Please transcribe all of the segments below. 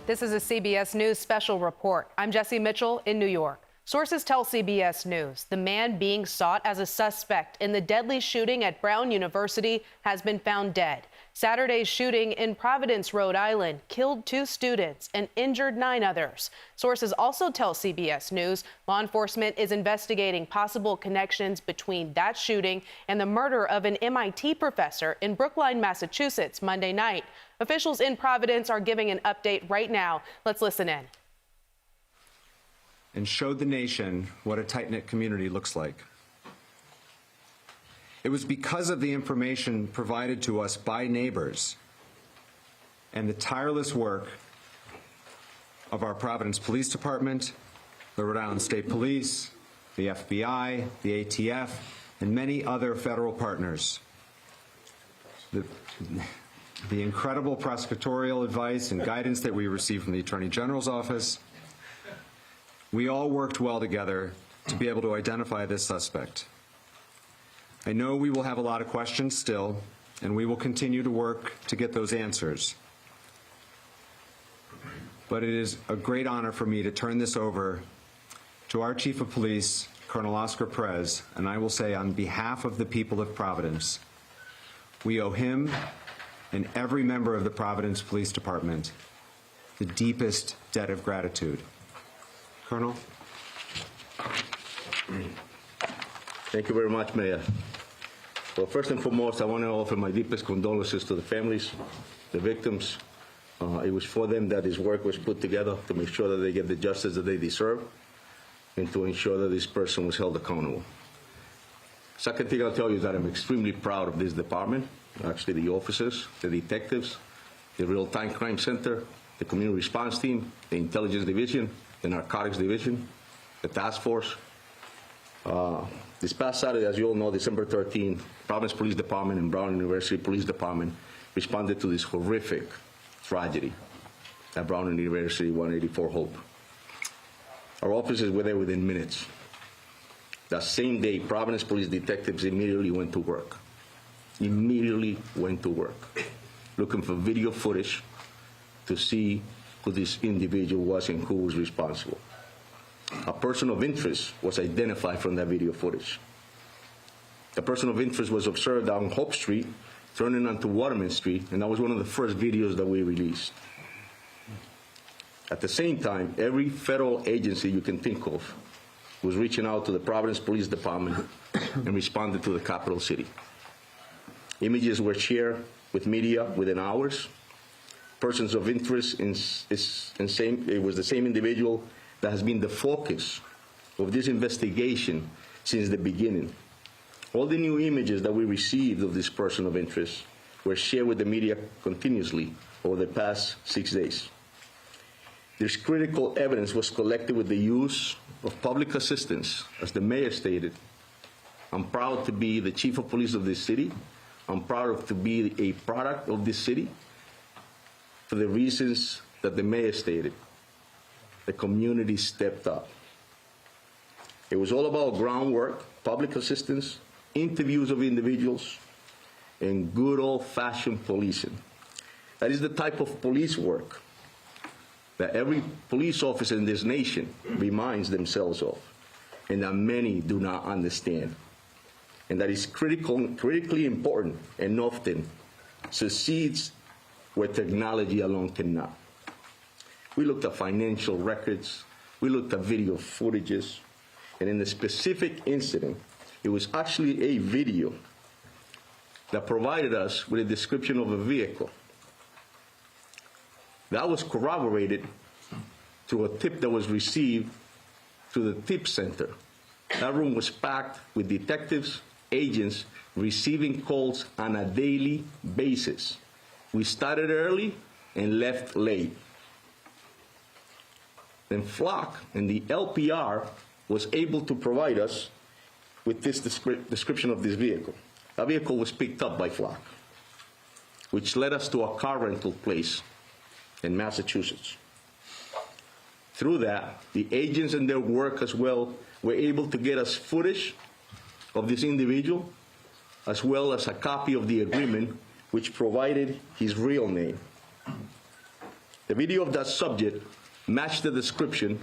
This is a CBS News special report. I'm Jessi Mitchell in New York. Sources tell CBS News the man being sought as a suspect in the deadly shooting at Brown University has been found dead. Saturday's shooting in Providence, Rhode Island, killed 2 students and injured 9 others. Sources also tell CBS News law enforcement is investigating possible connections between that shooting and the murder of an MIT professor in Brookline, Massachusetts, Monday night. Officials in Providence are giving an update right now. Let's listen in. And showed the nation what a tight-knit community looks like. It was because of the information provided to us by neighbors and the tireless work of our Providence Police Department, the Rhode Island State Police, the FBI, the ATF, and many other federal partners. The incredible prosecutorial advice and guidance that we received from the Attorney General's office. We all worked well together to be able to identify this suspect. I know we will have a lot of questions still, and we will continue to work to get those answers. But it is a great honor for me to turn this over to our Chief of Police, Colonel Oscar Perez, and I will say on behalf of the people of Providence, we owe him and every member of the Providence Police Department the deepest debt of gratitude. Colonel? Thank you very much, Mayor. Well, first and foremost, I want to offer my deepest condolences to the families, the victims. It was for them that this work was put together to make sure that they get the justice that they deserve and to ensure that this person was held accountable. Second thing I'll tell you is that I'm extremely proud of this department, actually the officers, the detectives, the Real-Time Crime Center, the Community Response Team, the Intelligence Division, the Narcotics Division, the Task Force. This past Saturday, as you all know, December 13th, Providence Police Department and Brown University Police Department responded to this horrific tragedy at Brown University 184 Hope. Our officers were there within minutes. That same day, Providence Police detectives immediately went to work. Looking for video footage to see who this individual was and who was responsible. A person of interest was identified from that video footage. The person of interest was observed on Hope Street, turning onto Waterman Street, and that was one of the first videos that we released. At the same time, every federal agency you can think of was reaching out to the Providence Police Department and responded to the capital city. Images were shared with media within hours. Persons of interest it was the same individual that has been the focus of this investigation since the beginning. All the new images that we received of this person of interest were shared with the media continuously over the past 6 days. This critical evidence was collected with the use of public assistance. As the mayor stated, I'm proud to be the chief of police of this city. I'm proud to be a product of this city for the reasons that the mayor stated. The community stepped up. It was all about groundwork, public assistance, interviews of individuals, and good old-fashioned policing. That is the type of police work that every police officer in this nation reminds themselves of, and that many do not understand. And that is critically important and often succeeds where technology alone cannot. We looked at financial records, we looked at video footages, and in the specific incident, it was actually a video that provided us with a description of a vehicle. That was corroborated through a tip that was received through the tip center. That room was packed with detectives, agents receiving calls on a daily basis. We started early and left late. Then Flock and the LPR was able to provide us with this description of this vehicle. That vehicle was picked up by Flock, which led us to a car rental place in Massachusetts. Through that, the agents and their work as well were able to get us footage of this individual, as well as a copy of the agreement which provided his real name. The video of that subject matched the description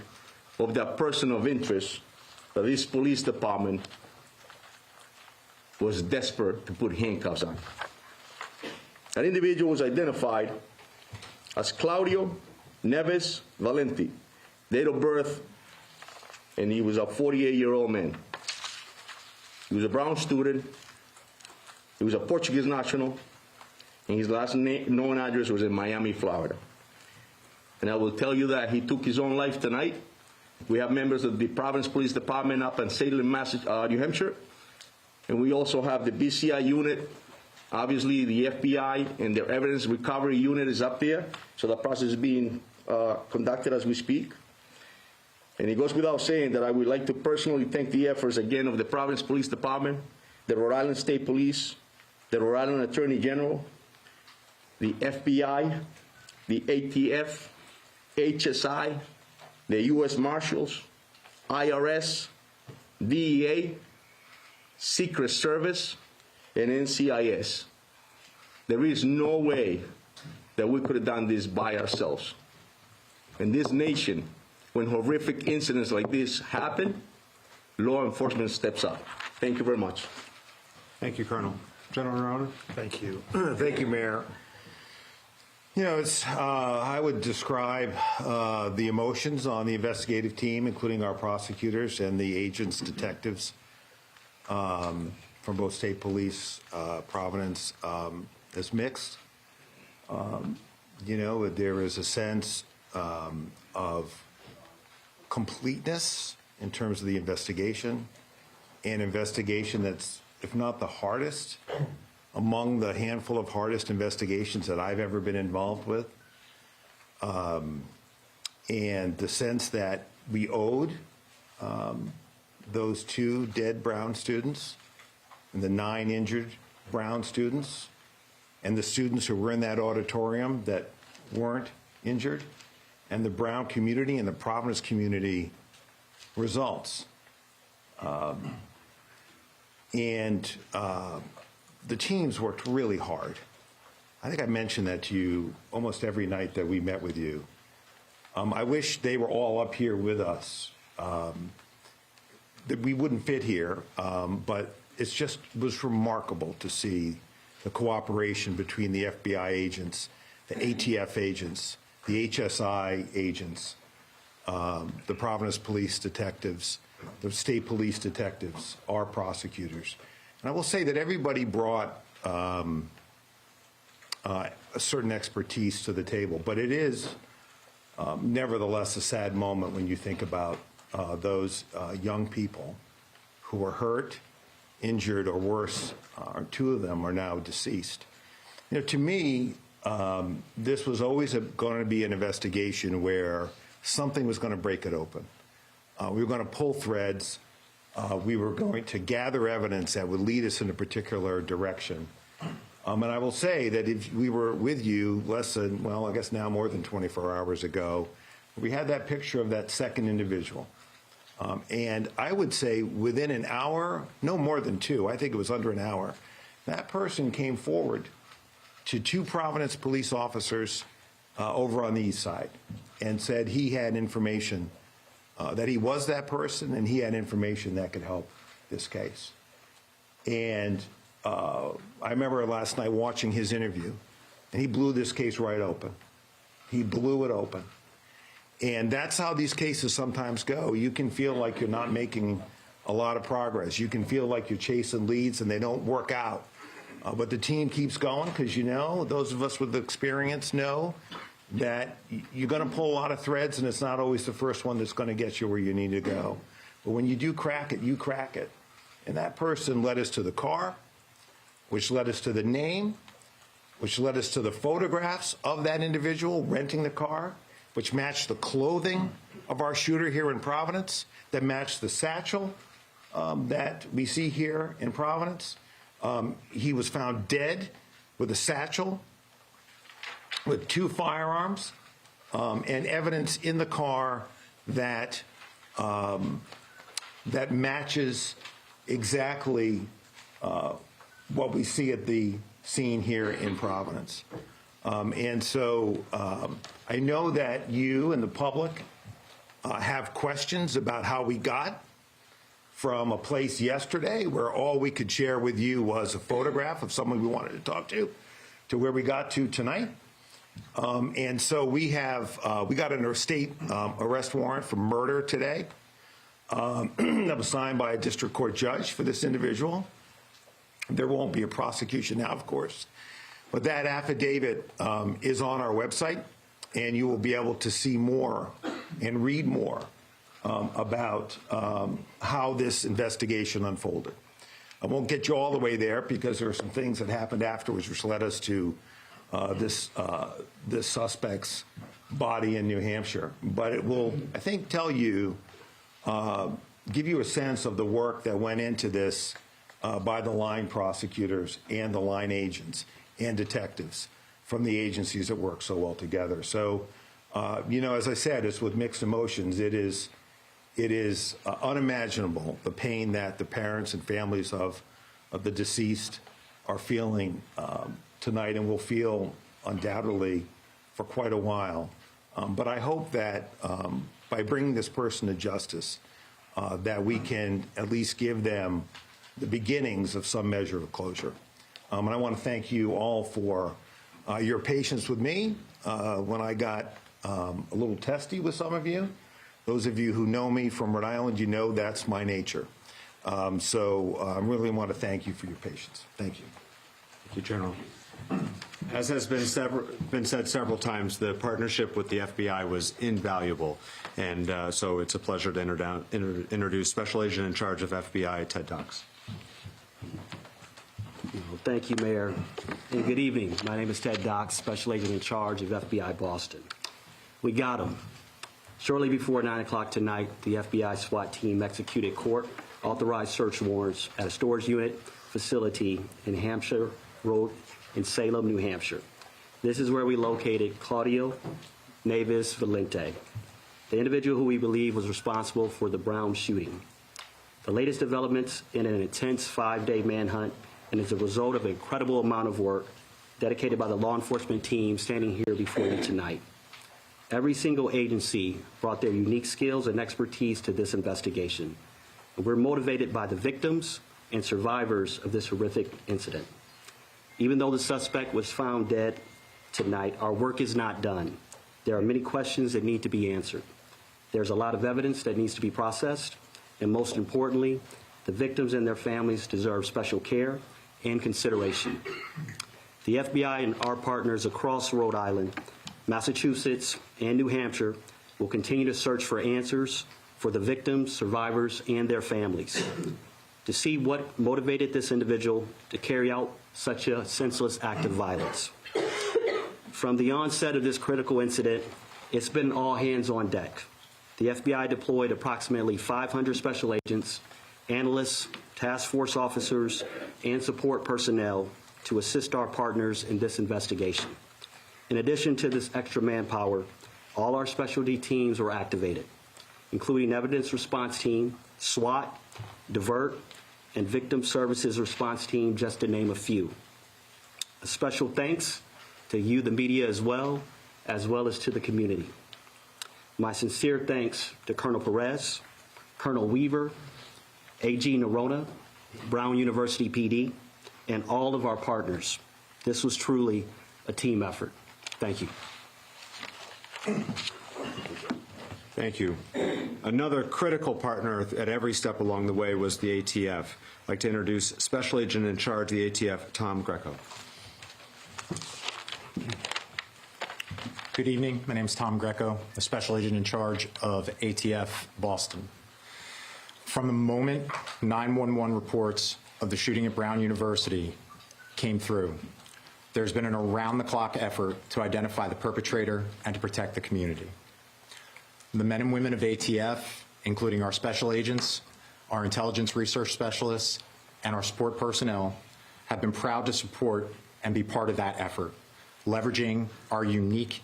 of that person of interest that this police department was desperate to put handcuffs on. That individual was identified as Claudio Neves Valenti, date of birth, and he was a 48-year-old man. He was a Brown student, he was a Portuguese national, and his last known address was in Miami, Florida. And I will tell you that he took his own life tonight. We have members of the Providence Police Department up in Salem, New Hampshire, and we also have the BCI unit. Obviously, the FBI and their evidence recovery unit is up there, so the process is being conducted as we speak. And it goes without saying that I would like to personally thank the efforts again of the Providence Police Department, the Rhode Island State Police, the Rhode Island Attorney General, the FBI, the ATF, HSI, the U.S. Marshals, IRS, DEA, Secret Service, and NCIS. There is no way that we could have done this by ourselves. In this nation, when horrific incidents like this happen, law enforcement steps up. Thank you very much. Thank you, Colonel. General Narona? Thank you. Thank you, Mayor. You know, I would describe the emotions on the investigative team, including our prosecutors and the agents, detectives from both state police, Providence, as mixed. You know, there is a sense of completeness in terms of the investigation, an investigation that's, if not the hardest, among the handful of hardest investigations that I've ever been involved with. And the sense that we owed those 2 dead Brown students and the 9 injured Brown students and the students who were in that auditorium that weren't injured, and the Brown community and the Providence community results. The teams worked really hard. I think I mentioned that to you almost every night that we met with you. I wish they were all up here with us. That we wouldn't fit here, but it was remarkable to see the cooperation between the FBI agents, the ATF agents, the HSI agents, the Providence police detectives, the state police detectives, our prosecutors. And I will say that everybody brought a certain expertise to the table, but it is nevertheless a sad moment when you think about those young people who were hurt, injured, or worse, 2 of them are now deceased. You know, to me, this was always going to be an investigation where something was going to break it open. We were going to pull threads. We were going to gather evidence that would lead us in a particular direction. And I will say that if we were with you less than, well, I guess now more than 24 hours ago, we had that picture of that second individual. And I would say within an hour, no more than 2, I think it was under an hour, that person came forward to 2 Providence police officers over on the east side and said he had information, that he was that person and he had information that could help this case. And I remember last night watching his interview, and he blew this case right open. He blew it open. And that's how these cases sometimes go. You can feel like you're not making a lot of progress. You can feel like you're chasing leads and they don't work out. But the team keeps going because, you know, those of us with experience know that you're going to pull a lot of threads, and it's not always the first one that's going to get you where you need to go. But when you do crack it, you crack it. And that person led us to the car, which led us to the name, which led us to the photographs of that individual renting the car, which matched the clothing of our shooter here in Providence, that matched the satchel that we see here in Providence. He was found dead with a satchel, with 2 firearms, and evidence in the car that that matches exactly what we see at the scene here in Providence. And so I know that you and the public have questions about how we got from a place yesterday where all we could share with you was a photograph of someone we wanted to talk to where we got to tonight. And so we got an state arrest warrant for murder today that was signed by a district court judge for this individual. There won't be a prosecution now, of course, but that affidavit is on our website, and you will be able to see more and read more about how this investigation unfolded. I won't get you all the way there because there are some things that happened afterwards which led us to this suspect's body in New Hampshire. But it will, I think, tell you, give you a sense of the work that went into this by the line prosecutors and the line agents and detectives from the agencies that work so well together. So, as I said, it's with mixed emotions. It is unimaginable, the pain that the parents and families of the deceased are feeling tonight and will feel undoubtedly for quite a while. But I hope that by bringing this person to justice, that we can at least give them the beginnings of some measure of closure. And I want to thank you all for your patience with me when I got a little testy with some of you. Those of you who know me from Rhode Island, you know that's my nature. So I really want to thank you for your patience. Thank you. Thank you, General. As has been said several times, the partnership with the FBI was invaluable, and so it's a pleasure to introduce Special Agent in charge of FBI, Ted Dox. Thank you, Mayor, and good evening. My name is Ted Dox, Special Agent in charge of FBI Boston. We got him. Shortly before 9 o'clock tonight, the FBI SWAT team executed court-authorized search warrants at a storage unit facility in Hampshire Road in Salem, New Hampshire. This is where we located Claudio Neves Valente, the individual who we believe was responsible for the Brown shooting. The latest developments in an intense 5-day manhunt, and is a result of an incredible amount of work dedicated by the law enforcement team standing here before you tonight. Every single agency brought their unique skills and expertise to this investigation. And we're motivated by the victims and survivors of this horrific incident. Even though the suspect was found dead tonight, our work is not done. There are many questions that need to be answered. There's a lot of evidence that needs to be processed, and most importantly, the victims and their families deserve special care and consideration. The FBI and our partners across Rhode Island, Massachusetts, and New Hampshire will continue to search for answers for the victims, survivors, and their families, to see what motivated this individual to carry out such a senseless act of violence. From the onset of this critical incident, it's been all hands on deck. The FBI deployed approximately 500 special agents, analysts, task force officers, and support personnel to assist our partners in this investigation. In addition to this extra manpower, all our specialty teams were activated, including Evidence Response Team, SWAT, Divert, and Victim Services Response Team, just to name a few. A special thanks to you, the media, as well as to the community. My sincere thanks to Colonel Perez, Colonel Weaver, AG Nerona, Brown University PD, and all of our partners. This was truly a team effort. Thank you. Thank you. Another critical partner at every step along the way was the ATF. I'd like to introduce Special Agent in charge of the ATF, Tom Greco. Good evening. My name is Tom Greco, the Special Agent in charge of ATF Boston. From the moment 911 reports of the shooting at Brown University came through, there's been an around-the-clock effort to identify the perpetrator and to protect the community. The men and women of ATF, including our special agents, our intelligence research specialists, and our support personnel, have been proud to support and be part of that effort, leveraging our unique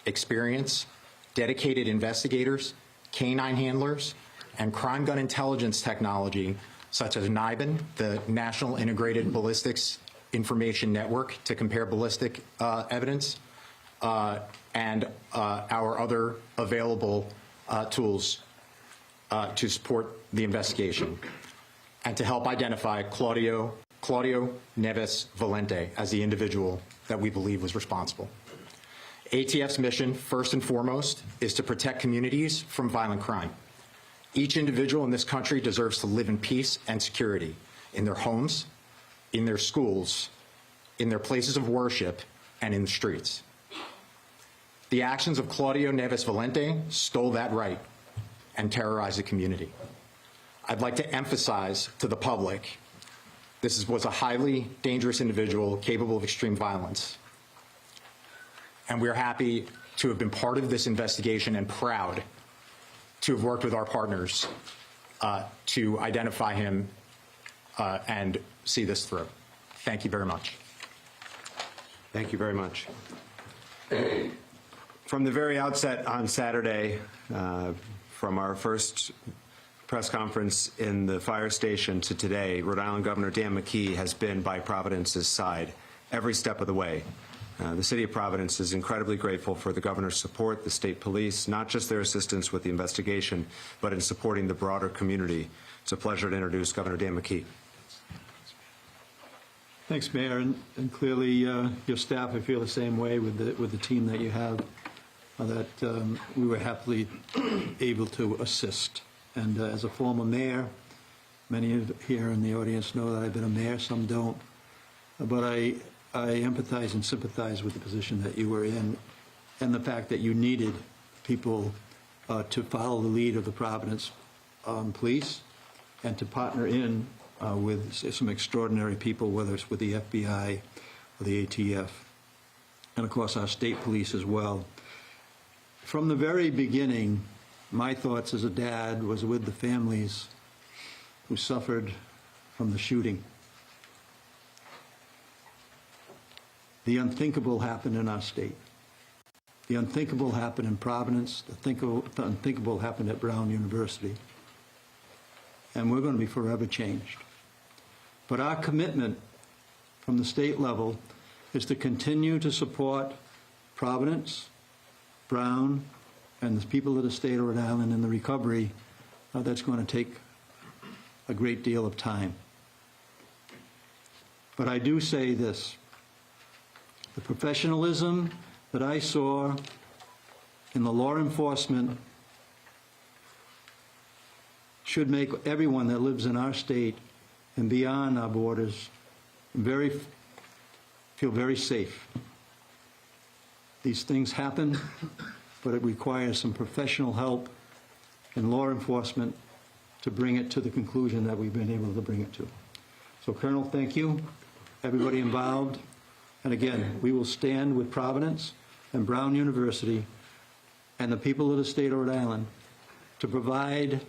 experience, dedicated investigators, canine handlers, and crime gun intelligence technology such as NIBIN, the National Integrated Ballistics information network to compare ballistic evidence and our other available tools to support the investigation, and to help identify Claudio Neves Valente as the individual that we believe was responsible. ATF's mission, first and foremost, is to protect communities from violent crime. Each individual in this country deserves to live in peace and security in their homes, in their schools, in their places of worship, and in the streets. The actions of Claudio Neves Valente stole that right and terrorized the community. I'd like to emphasize to the public, this was a highly dangerous individual capable of extreme violence. And we're happy to have been part of this investigation and proud to have worked with our partners to identify him and see this through. Thank you very much. Thank you very much. From the very outset on Saturday, from our first press conference in the fire station to today, Rhode Island Governor Dan McKee has been by Providence's side every step of the way. The City of Providence is incredibly grateful for the governor's support, the state police, not just their assistance with the investigation, but in supporting the broader community. It's a pleasure to introduce Governor Dan McKee. Thanks, Mayor, and clearly your staff, I feel the same way with the team that you have, that we were happily able to assist. And as a former mayor, many of here in the audience know that I've been a mayor, some don't, but I empathize and sympathize with the position that you were in and the fact that you needed people to follow the lead of the Providence police and to partner in with some extraordinary people, whether it's with the FBI or the ATF, and of course our state police as well. From the very beginning, my thoughts as a dad was with the families who suffered from the shooting. The unthinkable happened in our state. The unthinkable happened in Providence. The unthinkable happened at Brown University. And we're going to be forever changed. But our commitment from the state level is to continue to support Providence, Brown, and the people of the state of Rhode Island in the recovery. That's going to take a great deal of time. But I do say this. The professionalism that I saw in the law enforcement should make everyone that lives in our state and beyond our borders feel very safe. These things happen, but it requires some professional help in law enforcement to bring it to the conclusion that we've been able to bring it to. So, Colonel, thank you, everybody involved. And again, we will stand with Providence and Brown University and the people of the state of Rhode Island to provide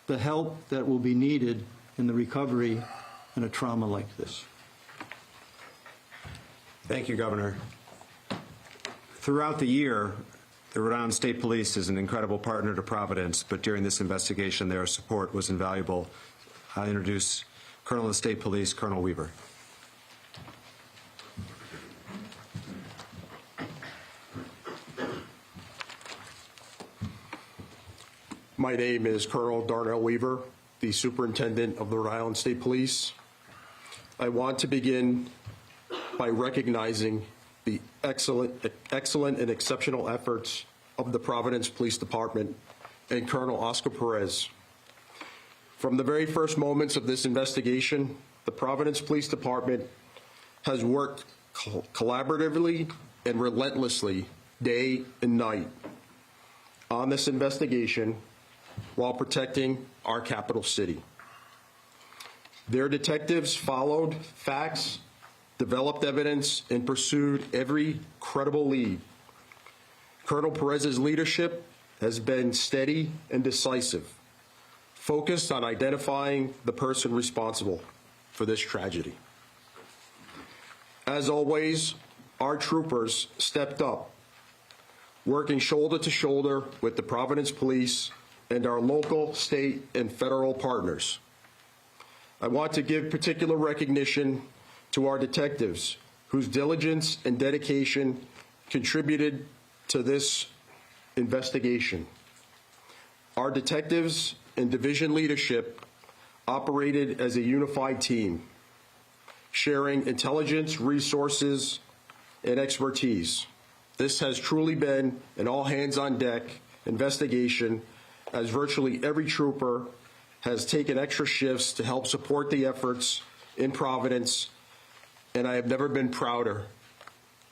the help that will be needed in the recovery in a trauma like this. Thank you, Governor. Throughout the year, the Rhode Island State Police is an incredible partner to Providence, but during this investigation, their support was invaluable. I introduce Colonel of the State Police, Colonel Weaver. My name is Colonel Darnell Weaver, the Superintendent of the Rhode Island State Police. I want to begin by recognizing the excellent and exceptional efforts of the Providence Police Department and Colonel Oscar Perez. From the very first moments of this investigation, the Providence Police Department has worked collaboratively and relentlessly day and night on this investigation while protecting our capital city. Their detectives followed facts, developed evidence, and pursued every credible lead. Colonel Perez's leadership has been steady and decisive, focused on identifying the person responsible for this tragedy. As always, our troopers stepped up, working shoulder to shoulder with the Providence Police and our local, state, and federal partners. I want to give particular recognition to our detectives whose diligence and dedication contributed to this investigation. Our detectives and division leadership operated as a unified team, sharing intelligence, resources, and expertise. This has truly been an all-hands-on-deck investigation, as virtually every trooper has taken extra shifts to help support the efforts in Providence, and I have never been prouder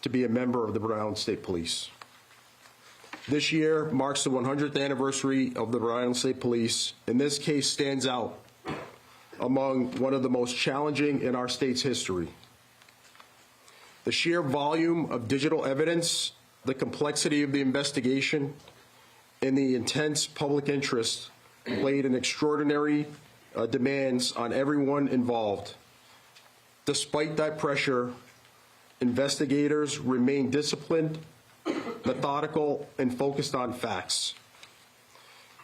to be a member of the Rhode Island State Police. This year marks the 100th anniversary of the Rhode Island State Police, and this case stands out among one of the most challenging in our state's history. The sheer volume of digital evidence, the complexity of the investigation, and the intense public interest laid an extraordinary demands on everyone involved. Despite that pressure, investigators remain disciplined, methodical, and focused on facts.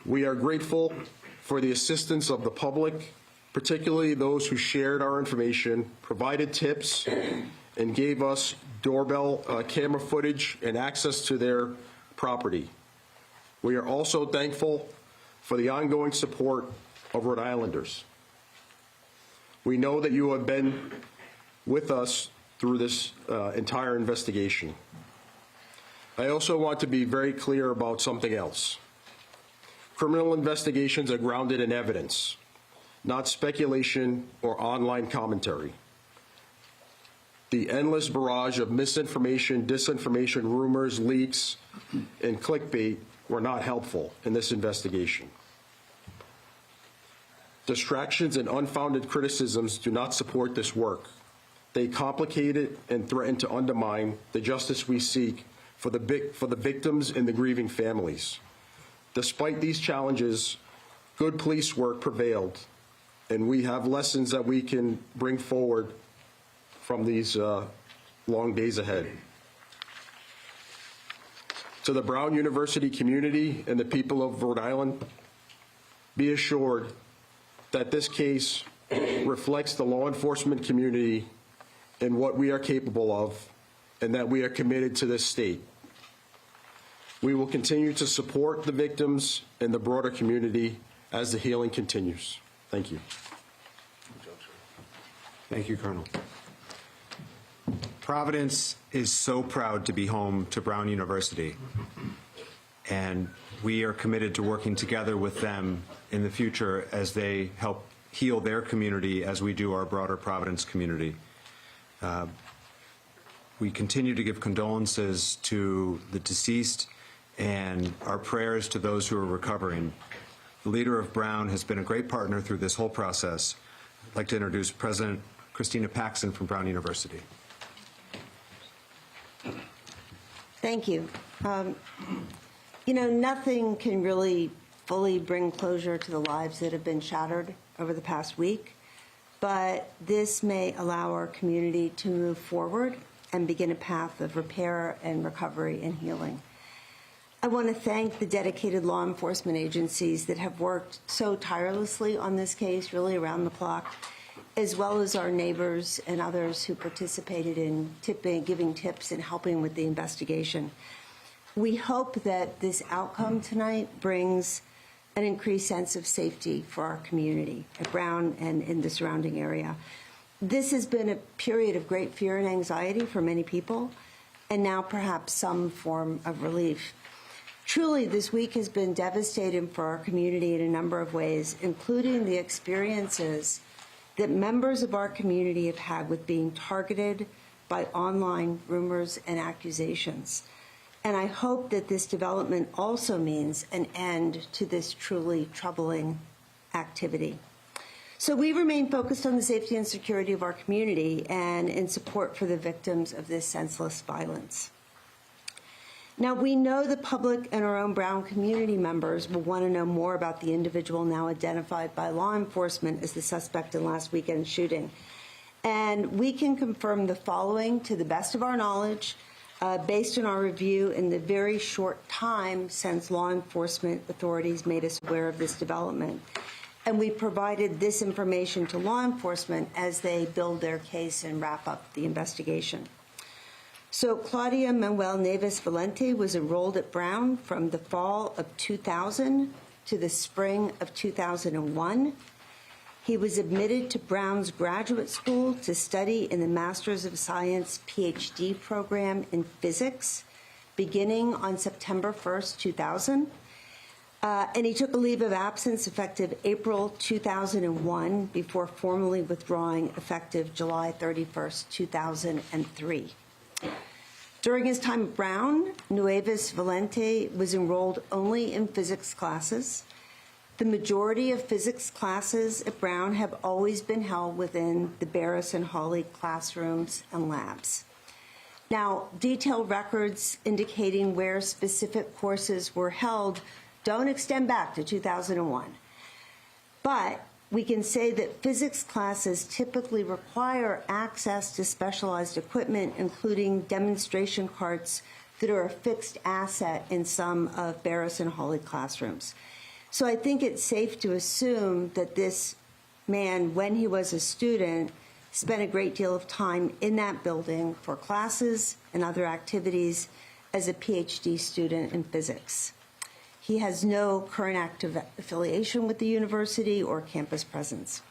We are grateful for the assistance of the public, particularly those who shared our information, provided tips, and gave us doorbell camera footage and access to their property. We are also thankful for the ongoing support of Rhode Islanders. We know that you have been with us through this entire investigation. I also want to be very clear about something else. Criminal investigations are grounded in evidence, not speculation or online commentary. The endless barrage of misinformation, disinformation, rumors, leaks, and clickbait were not helpful in this investigation. Distractions and unfounded criticisms do not support this work. They complicate it and threaten to undermine the justice we seek for the victims and the grieving families. Despite these challenges, good police work prevailed, and we have lessons that we can bring forward from these long days ahead. To the Brown University community and the people of Rhode Island, be assured that this case reflects the law enforcement community and what we are capable of, and that we are committed to this state. We will continue to support the victims and the broader community as the healing continues. Thank you. Thank you, Colonel. Providence is so proud to be home to Brown University, and we are committed to working together with them in the future as they help heal their community as we do our broader Providence community. We continue to give condolences to the deceased and our prayers to those who are recovering. The leader of Brown has been a great partner through this whole process. I'd like to introduce President Christina Paxson from Brown University. Thank you. You know, nothing can really fully bring closure to the lives that have been shattered over the past week, but this may allow our community to move forward and begin a path of repair and recovery and healing. I want to thank the dedicated law enforcement agencies that have worked so tirelessly on this case, really around the clock, as well as our neighbors and others who participated in giving tips and helping with the investigation. We hope that this outcome tonight brings an increased sense of safety for our community at Brown and in the surrounding area. This has been a period of great fear and anxiety for many people, and now perhaps some form of relief. Truly, this week has been devastating for our community in a number of ways, including the experiences that members of our community have had with being targeted by online rumors and accusations. And I hope that this development also means an end to this truly troubling activity. So we remain focused on the safety and security of our community and in support for the victims of this senseless violence. Now, we know the public and our own Brown community members will want to know more about the individual now identified by law enforcement as the suspect in last weekend's shooting. And we can confirm the following to the best of our knowledge, based on our review in the very short time since law enforcement authorities made us aware of this development. and we provided this information to law enforcement as they build their case and wrap up the investigation. So Claudia Manuel Neves Valente was enrolled at Brown from the fall of 2000 to the spring of 2001. He was admitted to Brown's graduate school to study in the Master's of Science PhD program in physics, beginning on September 1st, 2000. And he took a leave of absence effective April 2001 before formally withdrawing effective July 31st, 2003. During his time at Brown, Nueves Valente was enrolled only in physics classes. The majority of physics classes at Brown have always been held within the Barris and Hawley classrooms and labs. Now, detailed records indicating where specific courses were held don't extend back to 2001. But we can say that physics classes typically require access to specialized equipment, including demonstration carts that are a fixed asset in some of Barris and Hawley classrooms. So I think it's safe to assume that this man, when he was a student, spent a great deal of time in that building for classes and other activities as a PhD student in physics. He has no current active affiliation with the university or campus presence.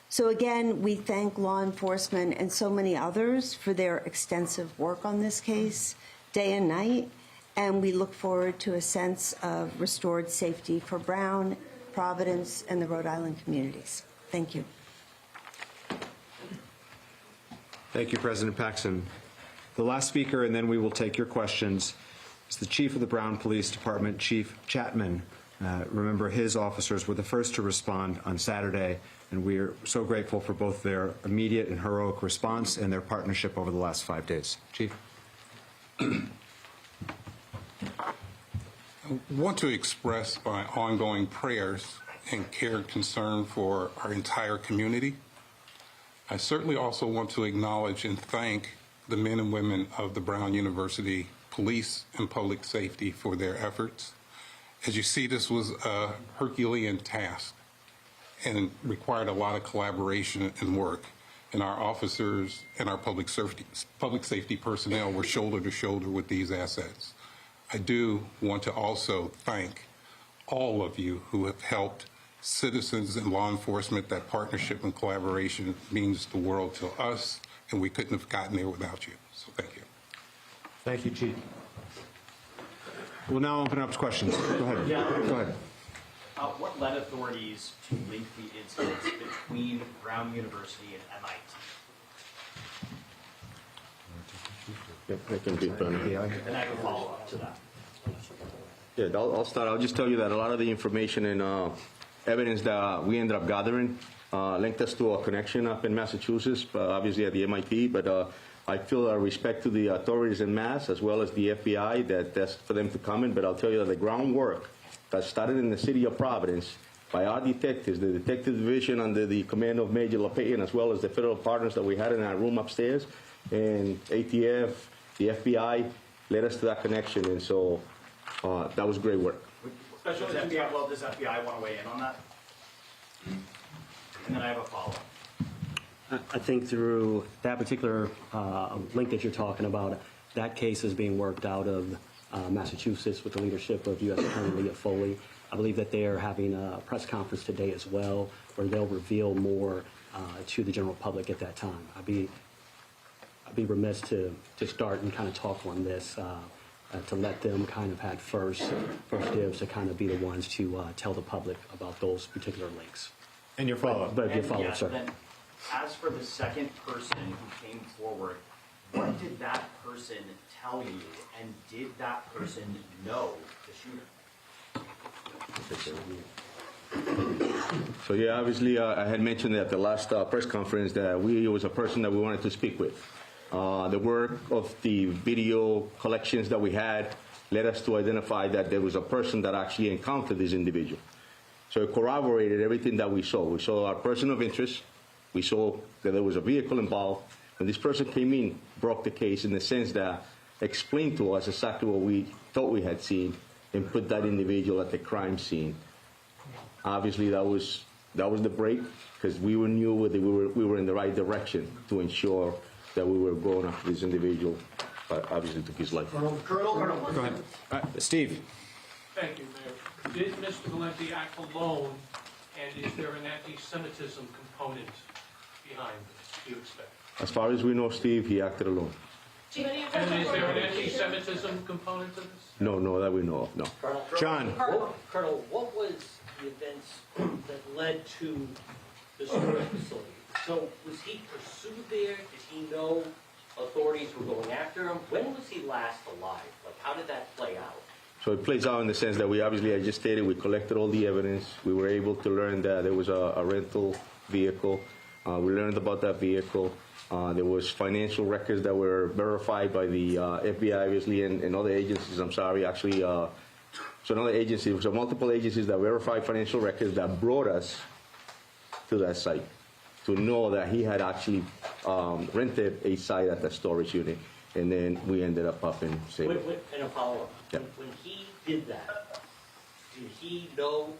So again, we thank law enforcement and so many others for their extensive work on this case, day and night, and we look forward to a sense of restored safety for Brown, Providence, and the Rhode Island communities. Thank you. Thank you, President Paxson. The last speaker, and then we will take your questions, is the Chief of the Brown Police Department, Chief Chapman. Remember, his officers were the first to respond on Saturday, and we are so grateful for both their immediate and heroic response and their partnership over the last 5 days. Chief. I want to express my ongoing prayers and care and concern for our entire community. I certainly also want to acknowledge and thank the men and women of the Brown University Police and Public Safety for their efforts. As you see, this was a Herculean task and required a lot of collaboration and work. And our officers and our public safety personnel were shoulder to shoulder with these assets. I do want to also thank all of you who have helped citizens and law enforcement. That partnership and collaboration means the world to us, and we couldn't have gotten there without you. So thank you. Thank you, Chief. We'll now open up to questions. Go ahead. Yeah. Go ahead. What led authorities to link the incidents between Brown University and MIT? I can be done. And I have a follow-up to that. Yeah, I'll start. I'll just tell you that a lot of the information and evidence that we ended up gathering linked us to a connection up in Massachusetts, obviously at the MIT, but I feel a respect to the authorities in Mass as well as the FBI that's for them to comment, but I'll tell you that the groundwork that started in the city of Providence by our detectives, the detective division under the command of Major LePayan, as well as the federal partners that we had in our room upstairs, and ATF, the FBI, led us to that connection, and so that was great work. Does FBI want to weigh in on that? And then I have a follow-up. I think through that particular link that you're talking about, that case is being worked out of Massachusetts with the leadership of U.S. Attorney Leah Foley. I believe that they are having a press conference today as well, where they'll reveal more to the general public at that time. I'd be remiss to start and kind of talk on this, to let them kind of have first dibs to kind of be the ones to tell the public about those particular links. And your follow-up. But your follow-up, sir. Then, as for the second person who came forward, what did that person tell you, and did that person know the shooter? So yeah, obviously I had mentioned at the last press conference that it was a person that we wanted to speak with. The work of the video collections that we had led us to identify that there was a person that actually encountered this individual. So it corroborated everything that we saw. We saw our person of interest. We saw that there was a vehicle involved. When this person came in, broke the case in the sense that explained to us exactly what we thought we had seen and put that individual at the crime scene. Obviously, that was that was the break, because we knew that we were in the right direction to ensure that we were going after this individual, but obviously took his life. Colonel. Go ahead. Steve. Thank you, Mayor. Did Mr. Valenti act alone, and is there an anti-Semitism component behind this, do you expect? As far as we know, Steve, he acted alone. And is there an anti-Semitism component to this? No, that we know of, no. John. Colonel, what was the events that led to the storage facility? So was he pursued there? Did he know authorities were going after him? When was he last alive? Like, how did that play out? So it plays out in the sense that we obviously, I just stated, we collected all the evidence. We were able to learn that there was a rental vehicle. We learned about that vehicle. There was financial records that were verified by the FBI, obviously, and other agencies. I'm sorry, actually, so another agency, so multiple agencies that verified financial records that brought us to that site to know that he had actually rented a site at the storage unit, and then we ended up in Salem. And a follow-up. Yeah. When he did that, did he know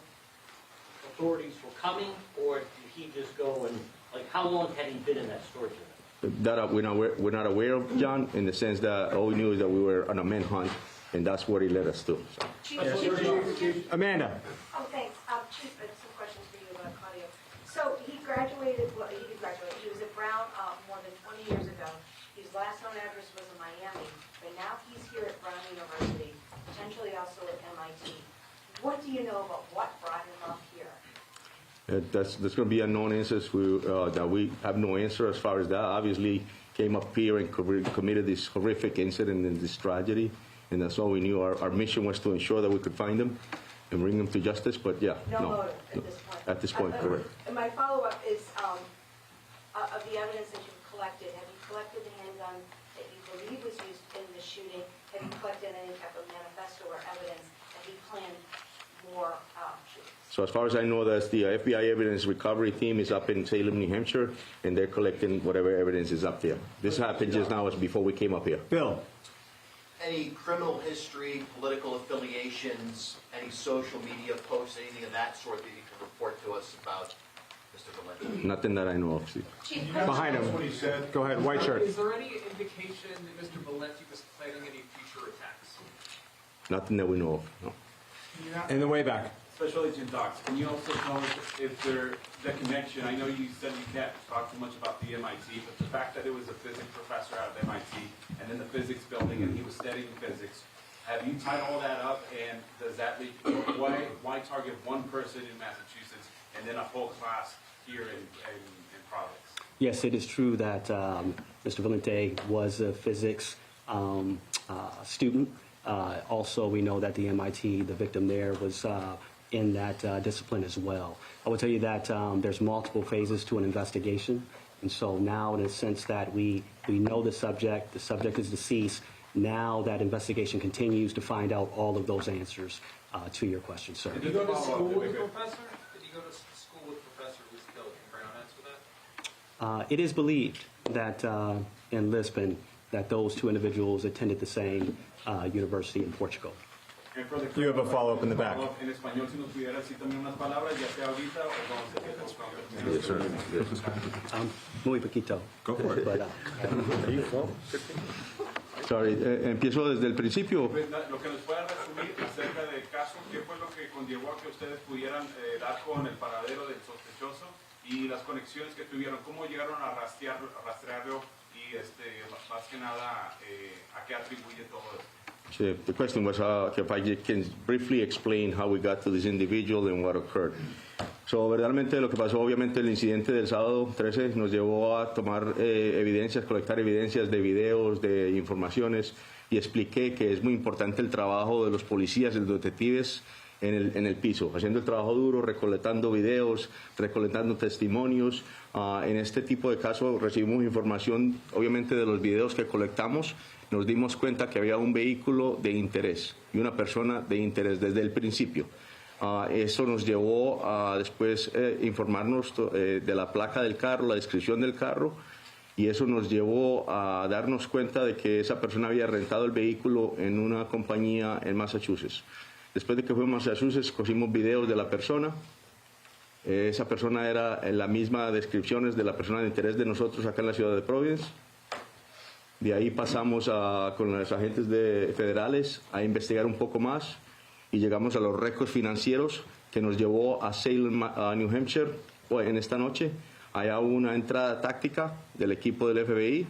authorities were coming, or did he just go and, like, how long had he been in that storage unit? That we're not aware of, John, in the sense that all we knew is that we were on a manhunt, and that's what he led us to. So. Amanda. Oh, thanks. Chief, some questions for you, Claudio. So he graduated, well, he did graduate. He was at Brown more than 20 years ago. His last known address was in Miami, but now he's here at Brown University, potentially also at MIT. What do you know about what brought him up here? There's going to be unknown answers that we have no answer as far as that. Obviously, came up here and committed this horrific incident and this tragedy, and that's all we knew. Our mission was to ensure that we could find him and bring him to justice, but yeah, No motive at this point. At this point, correct. And my follow-up is of the evidence that you've collected. Have you collected the handgun that you believe was used in the shooting? Have you collected any type of manifesto or evidence that he planned more shootings? So as far as I know, that's the FBI evidence recovery team is up in Salem, New Hampshire, and they're collecting whatever evidence is up there. This happened just now, as before we came up here. Bill. Any criminal history, political affiliations, any social media posts, anything of that sort that you can report to us about Mr. Valenti? Nothing that I know of, Steve. Behind him. Go ahead, white shirt. Is there any indication that Mr. Valenti was planning any future attacks? Nothing that we know of, no. In the way back. Special Agent Docs, can you also tell us if the connection, I know you said you can't talk too much about the MIT, but the fact that it was a physics professor out of MIT and in the physics building and he was studying physics, have you tied all that up, and does that lead, why target one person in Massachusetts and then a whole class here in Providence? Yes, it is true that Mr. Valenti was a physics student. Also, we know that the MIT, the victim there, was in that discipline as well. I will tell you that there's multiple phases to an investigation, and so now, in a sense that we know the subject is deceased. Now that investigation continues to find out all of those answers to your question, sir. Did he go to school with the professor? Did he go to school with the professor who was killed? Can Brown answer that? It is believed that in Lisbon that those two individuals attended the same university in Portugal. You have a follow-up in the back. En español, si nos pudiera decir también unas palabras, ya sea ahorita o vamos a hacer Yes, sir. Muy poquito. Go for it. But, Sorry, empiezo desde el principio. Lo que nos pueda resumir acerca del caso, ¿qué fue lo que conllevó a que ustedes pudieran dar con el paradero del sospechoso y las conexiones que tuvieron? ¿Cómo llegaron a rastrearlo y más que nada a qué atribuye todo esto? The question was if I can briefly explain how we got to this individual and what occurred. So, verdaderamente lo que pasó, obviamente el incidente del sábado 13 nos llevó a tomar evidencias, colectar evidencias de videos, de informaciones, y expliqué que es muy importante el trabajo de los policías, de los detectives en el piso, haciendo el trabajo duro, recolectando videos, recolectando testimonios. En este tipo de casos recibimos información, obviamente, de los videos que colectamos. Nos dimos cuenta que había un vehículo de interés y una persona de interés desde el principio. Eso nos llevó a después informarnos de la placa del carro, la descripción del carro, y eso nos llevó a darnos cuenta de que esa persona había rentado el vehículo en una compañía en Massachusetts. Después de que fuimos a Massachusetts, cogimos videos de la persona Esa persona era en la misma descripciones de la persona de interés de nosotros acá en la ciudad de Providence. De ahí pasamos con los agentes federales a investigar un poco más y llegamos a los récords financieros que nos llevó a Salem, New Hampshire, en esta noche. Allá hubo una entrada táctica del equipo del FBI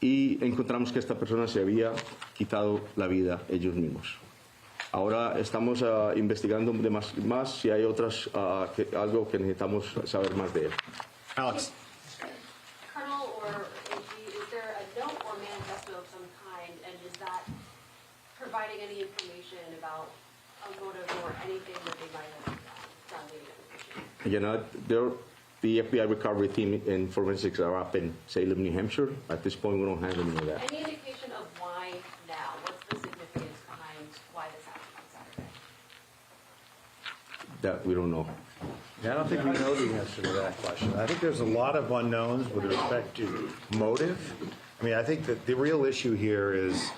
y encontramos que esta persona se había quitado la vida ellos mismos. Ahora estamos investigando más si hay algo que necesitamos saber más de él. Alex. Colonel or AG, is there a note or manifesto of some kind, and is that providing any information about a motive or anything that they might have done leading up to the shooting? The FBI recovery team and forensics are up in Salem, New Hampshire. At this point, we don't have any of that. Any indication of why now? What's the significance behind why this happened on Saturday? That we don't know. Yeah, I don't think we know the answer to that question. I think there's a lot of unknowns with respect to motive. I mean, I think that the real issue here is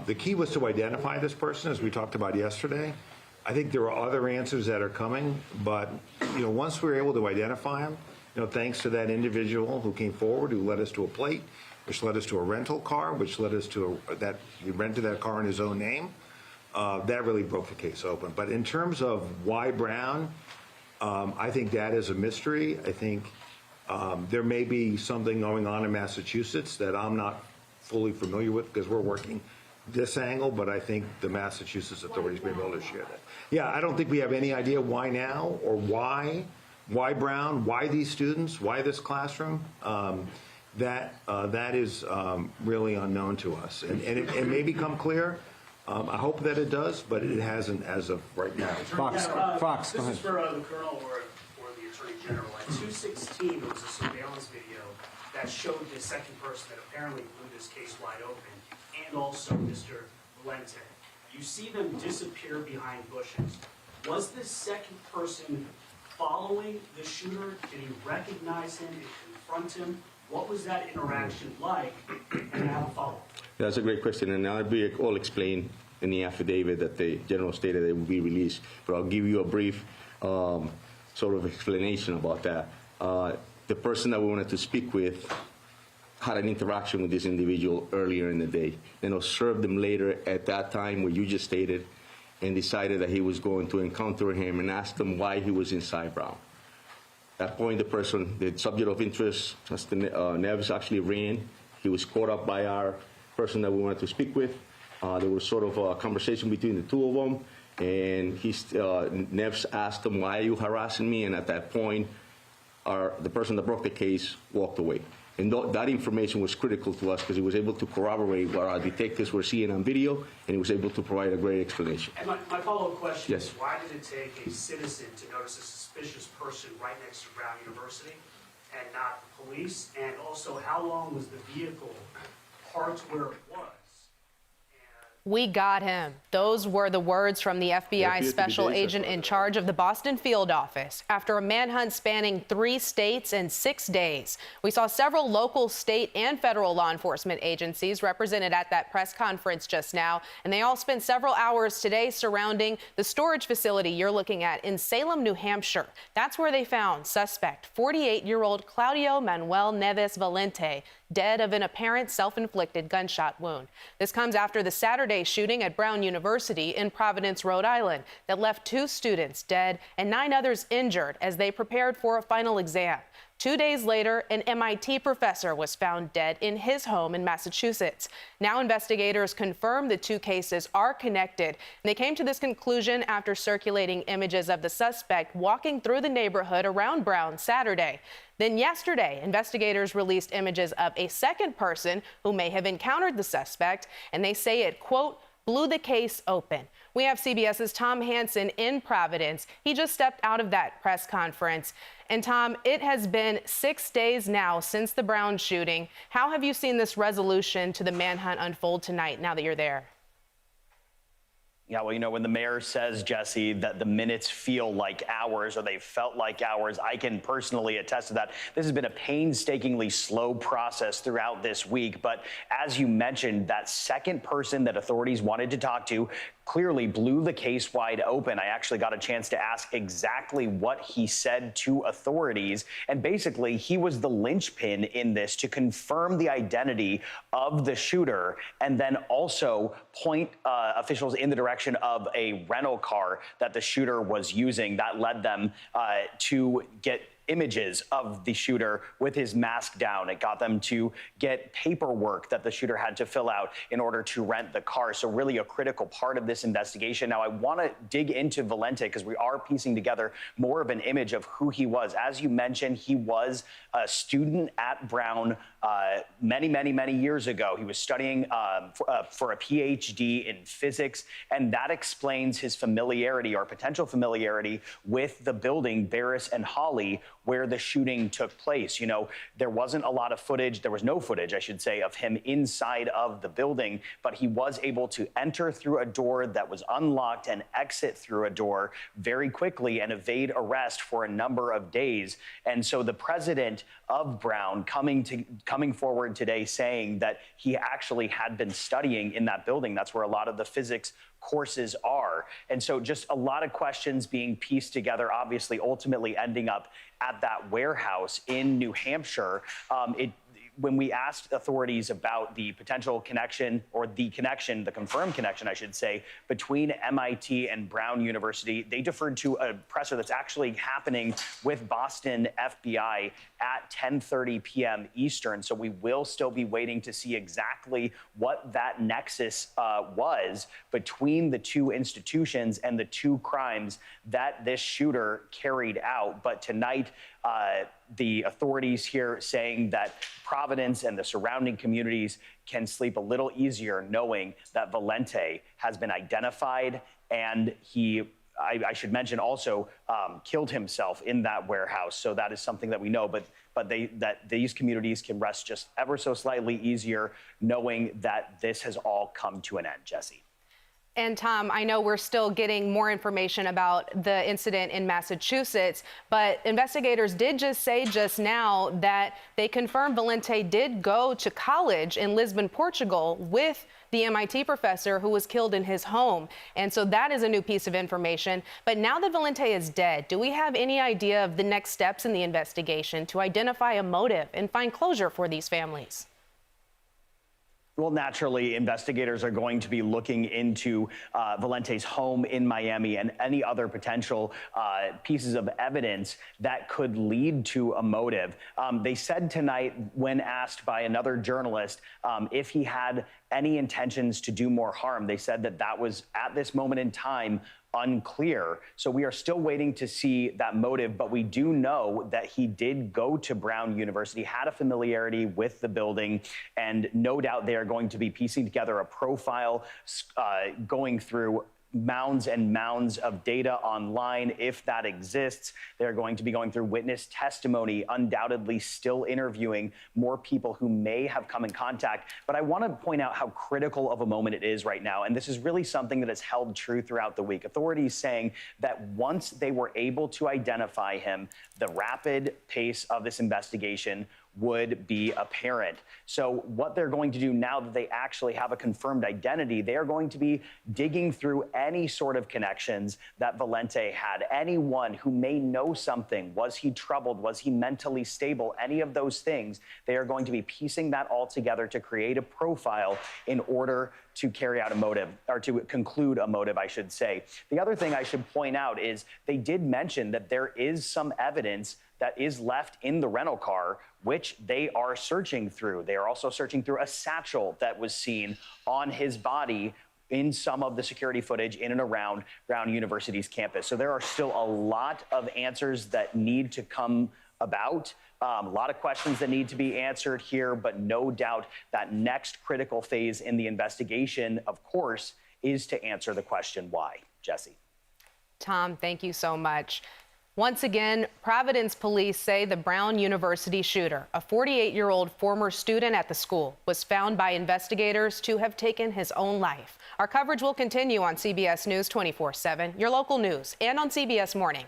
the key was to identify this person, as we talked about yesterday. I think there are other answers that are coming, but once we were able to identify him, thanks to that individual who came forward, who led us to a plate, which led us to a rental car, which led us to that he rented that car in his own name. That really broke the case open. But in terms of why Brown, I think that is a mystery. I think there may be something going on in Massachusetts that I'm not fully familiar with because we're working this angle, but I think the Massachusetts authorities may be able to share that. Yeah, I don't think we have any idea why now or why Brown, why these students, why this classroom. That is really unknown to us, and it may become clear. I hope that it does, but it hasn't as of right now. Fox, go ahead. This is for the Colonel or the Attorney General. At 2:16, there was a surveillance video that showed the second person that apparently blew this case wide open, and also Mr. Valente. You see them disappear behind bushes. Was this second person following the shooter? Did he recognize him and confront him? What was that interaction like? And I have a follow-up. That's a great question, and I'll be all explained in the affidavit that the general stated it will be released. But I'll give you a brief sort of explanation about that. The person that we wanted to speak with had an interaction with this individual earlier in the day, and observed him later at that time where you just stated, and decided that he was going to encounter him and asked him why he was inside Brown. At that point, the subject of interest, Mr. Neves, actually ran. He was caught up by our person that we wanted to speak with. There was sort of a conversation between the two of them, and Neves asked him, "Why are you harassing me?" And at that point, the person that broke the case walked away. And that information was critical to us because he was able to corroborate what our detectives were seeing on video, and he was able to provide a great explanation. And my follow-up question Yes. is, why did it take a citizen to notice a suspicious person right next to Brown University and not the police? And also, how long was the vehicle parked where it was? We got him. Those were the words from the FBI special agent in charge of the Boston field office after a manhunt spanning 3 states in 6 days. We saw several local, state, and federal law enforcement agencies represented at that press conference just now, and they all spent several hours today surrounding the storage facility you're looking at in Salem, New Hampshire. That's where they found suspect 48-year-old Claudio Manuel Neves Valente, dead of an apparent self-inflicted gunshot wound. This comes after the Saturday shooting at Brown University in Providence, Rhode Island, that left 2 students dead and 9 others injured as they prepared for a final exam. 2 days later, an MIT professor was found dead in his home in Massachusetts. Now investigators confirm the 2 cases are connected. And they came to this conclusion after circulating images of the suspect walking through the neighborhood around Brown Saturday. Then yesterday, investigators released images of a second person who may have encountered the suspect, and they say it, quote, blew the case open. We have CBS's Tom Hansen in Providence. He just stepped out of that press conference. And Tom, it has been 6 days now since the Brown shooting. How have you seen this resolution to the manhunt unfold tonight now that you're there? Yeah, well, you know, when the mayor says, Jessi, that the minutes feel like hours or they felt like hours, I can personally attest to that. This has been a painstakingly slow process throughout this week. But as you mentioned, that second person that authorities wanted to talk to clearly blew the case wide open. I actually got a chance to ask exactly what he said to authorities. And basically, he was the linchpin in this to confirm the identity of the shooter and then also point officials in the direction of a rental car that the shooter was using. That led them to get images of the shooter with his mask down. It got them to get paperwork that the shooter had to fill out in order to rent the car. So really a critical part of this investigation. Now, I want to dig into Valente because we are piecing together more of an image of who he was. As you mentioned, he was a student at Brown many years ago. He was studying for a PhD in physics, and that explains his familiarity or potential familiarity with the building, Barris and Hawley, where the shooting took place. You know, there wasn't a lot of footage, there was no footage, I should say, of him inside of the building, but he was able to enter through a door that was unlocked and exit through a door very quickly and evade arrest for a number of days. And so the president of Brown coming forward today saying that he actually had been studying in that building. That's where a lot of the physics courses are. And so just a lot of questions being pieced together, obviously ultimately ending up at that warehouse in New Hampshire. When we asked authorities about the potential connection or the confirmed connection, I should say, between MIT and Brown University, they deferred to a presser that's actually happening with Boston FBI at 10:30 p.m. Eastern. So we will still be waiting to see exactly what that nexus was between the two institutions and the two crimes that this shooter carried out. But tonight, the authorities here saying that Providence and the surrounding communities can sleep a little easier knowing that Valente has been identified and he, I should mention also, killed himself in that warehouse. So that is something that we know, but that these communities can rest just ever so slightly easier knowing that this has all come to an end, Jessi. And Tom, I know we're still getting more information about the incident in Massachusetts, but investigators did just say just now that they confirmed Valente did go to college in Lisbon, Portugal with the MIT professor who was killed in his home. And so that is a new piece of information. But now that Valente is dead, do we have any idea of the next steps in the investigation to identify a motive and find closure for these families? Well, naturally, investigators are going to be looking into Valente's home in Miami and any other potential pieces of evidence that could lead to a motive. They said tonight, when asked by another journalist if he had any intentions to do more harm, they said that that was, at this moment in time, unclear. So we are still waiting to see that motive, but we do know that he did go to Brown University, had a familiarity with the building, and no doubt they are going to be piecing together a profile, going through mounds and mounds of data online, if that exists. They're going to be going through witness testimony, undoubtedly still interviewing more people who may have come in contact. But I want to point out how critical of a moment it is right now. And this is really something that has held true throughout the week. Authorities saying that once they were able to identify him, the rapid pace of this investigation would be apparent. So what they're going to do now that they actually have a confirmed identity, they are going to be digging through any sort of connections that Valente had. Anyone who may know something, was he troubled, was he mentally stable, any of those things, they are going to be piecing that all together to create a profile in order to carry out a motive, or to conclude a motive, I should say. The other thing I should point out is they did mention that there is some evidence that is left in the rental car, which they are searching through. They are also searching through a satchel that was seen on his body in some of the security footage in and around Brown University's campus. So there are still a lot of answers that need to come about. A lot of questions that need to be answered here, but no doubt that next critical phase in the investigation, of course, is to answer the question why. Jessi. Tom, thank you so much. Once again, Providence police say the Brown University shooter, a 48-year-old former student at the school, was found by investigators to have taken his own life. Our coverage will continue on CBS News 24/7, your local news, and on CBS Mornings.